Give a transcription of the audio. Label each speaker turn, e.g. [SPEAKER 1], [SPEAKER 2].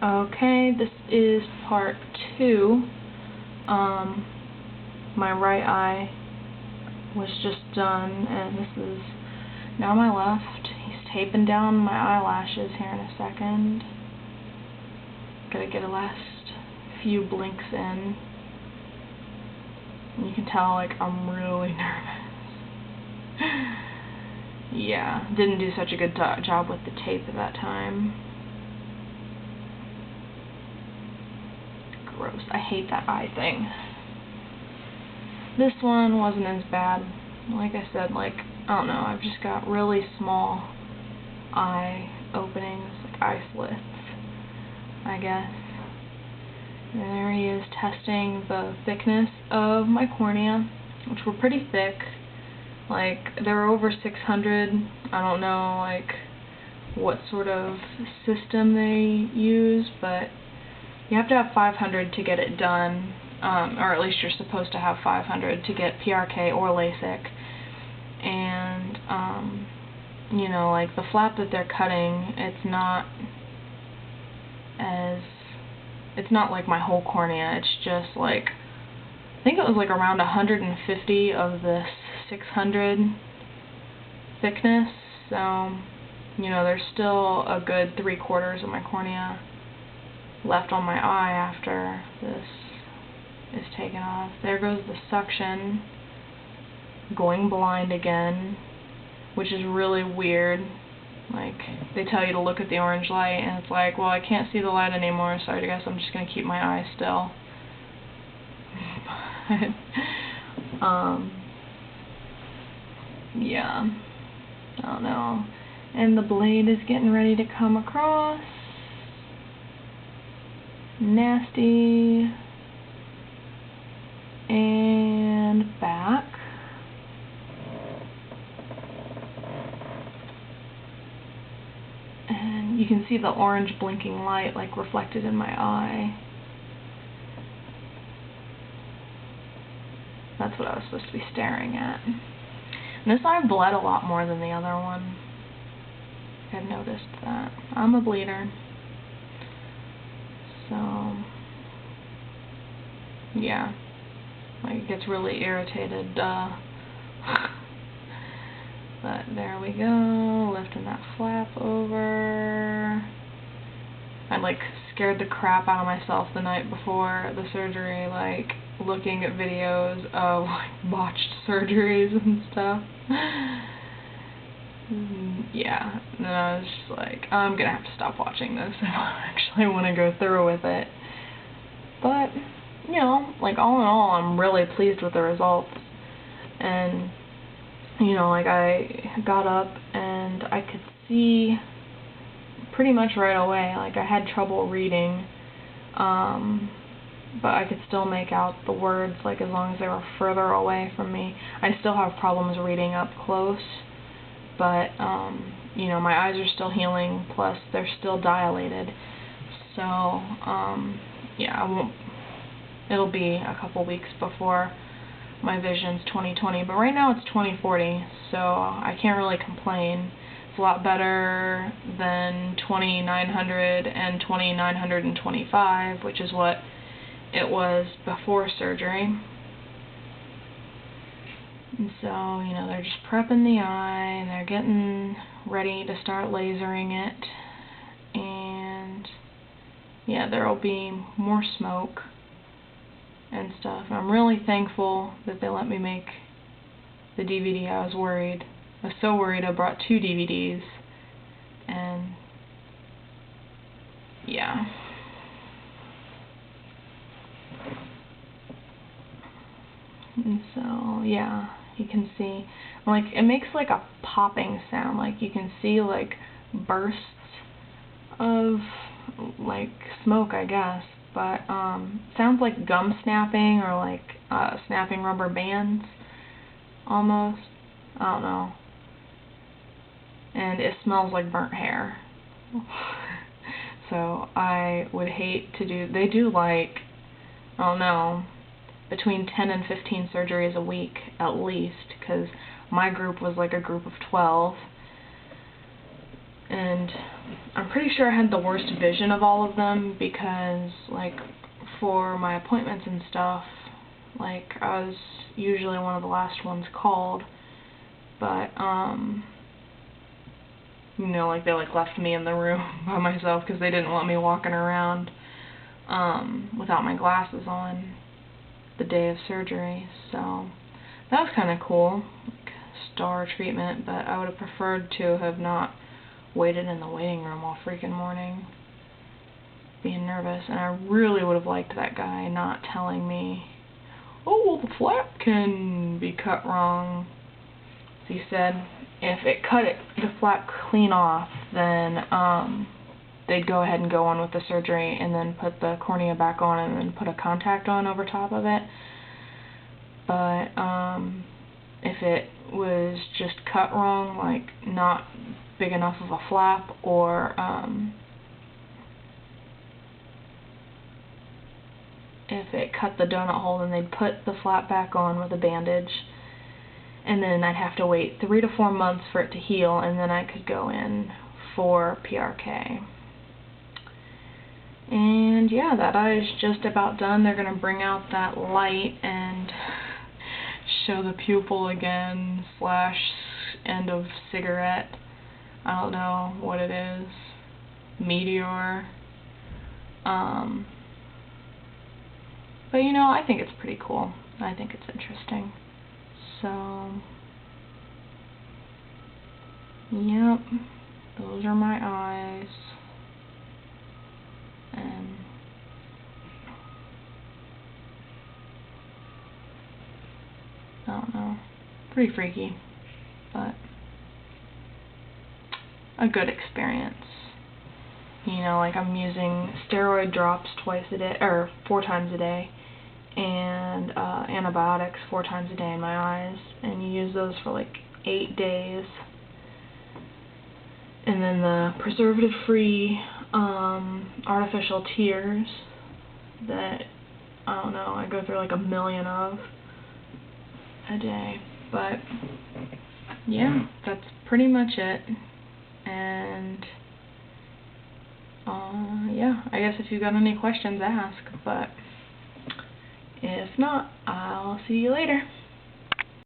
[SPEAKER 1] Okay, this is part 2. My right eye was just done, and this is now my left. He's taping down my eyelashes here in a second. Gotta get a last few blinks in. And you can tell, like, I'm really nervous. Yeah, didn't do such a good job with the tape at that time. Gross. I hate that eye thing. This one wasn't as bad. Like I said, like, I don't know, I've just got really small eye openings, like eye slits, I guess. And there he is testing the thickness of my cornea, which were pretty thick. Like, they were over 600. I don't know, like, what sort of system they use, but you have to have 500 to get it done, or at least you're supposed to have 500 to get PRK or LASIK. And, you know, like, the flap that they're cutting, it's not like my whole cornea. It's just like, I think it was like around 150 of this 600 thickness, so, you know, there's still a good 3/4 of my cornea left on my eye after this is taken off. There goes the suction, going blind again, which is really weird. Like, they tell you to look at the orange light, and it's like, well, I can't see the light anymore, so I guess I'm just going to keep my eye still. Yeah, I don't know. And the blade is getting ready to come across. Nasty. And back. And you can see the orange blinking light, like, reflected in my eye. That's what I was supposed to be staring at. And this eye bled a lot more than the other one. I've noticed that. I'm a bleeder. So, yeah. Like, it gets really irritated, But there we go, lifting that flap over. I, like, scared the crap out of myself the night before the surgery, like, looking at videos of, like, botched surgeries and stuff. Yeah, and I was just like, I'm gonna have to stop watching this if I actually want to go through with it. But, you know, like, all in all, I'm really pleased with the results. And, you know, like, I got up and I could see pretty much right away. Like, I had trouble reading, but I could still make out the words, like, as long as they were further away from me. I still have problems reading up close, but, you know, my eyes are still healing, plus they're still dilated. So, yeah, it'll be a couple weeks before my vision's 20/20, but right now it's 20/40, so I can't really complain. It's a lot better than 20/900 and 20/925, which is what it was before surgery. And so, you know, they're just prepping the eye, and they're getting ready to start lasering it, and yeah, there'll be more smoke and stuff. And I'm really thankful that they let me make the DVD. I was worried. I was so worried. I brought 2 DVDs, and yeah. And so, yeah, you can see, like, it makes like a popping sound. Like, you can see, like, bursts of, like, smoke, I guess. But, sounds like gum snapping, or like, snapping rubber bands, almost. I don't know. And it smells like burnt hair. So, I would hate to do, they do, like, I don't know, between 10 and 15 surgeries a week, at least, because my group was like a group of 12. And I'm pretty sure I had the worst vision of all of them because, like, for my appointments and stuff, like, I was usually one of the last ones called, but, you know, like, they, like, left me in the room by myself because they didn't want me walking around, without my glasses on the day of surgery, so that was kind of cool, like, star treatment, but I would have preferred to have not waited in the waiting room all freaking morning, being nervous, and I really would have liked that guy not telling me, oh, well, the flap can be cut wrong. He said if it cut the flap clean off, then they'd go ahead and go on with the surgery and then put the cornea back on and then put a contact on over top of it. But if it was just cut wrong, like not big enough of a flap, or if it cut the donut hole, then they'd put the flap back on with a bandage, and then I'd have to wait 3 to 4 months for it to heal, and then I could go in for PRK. And yeah, that eye is just about done. They're going to bring out that light and show the pupil again, / end of cigarette. I don't know what it is. Meteor. But you know, I think it's pretty cool. I think it's interesting. So, yep, those are my eyes. And I don't know, pretty freaky, but a good experience. You know, like I'm using steroid drops 4 times a day, and antibiotics 4 times a day in my eyes, and you use those for like 8 days. And then the preservative-free artificial tears that, I don't know, I go through like 1 million of a day. But yeah, that's pretty much it. And yeah, I guess if you've got any questions, ask. But if not, I'll see you later.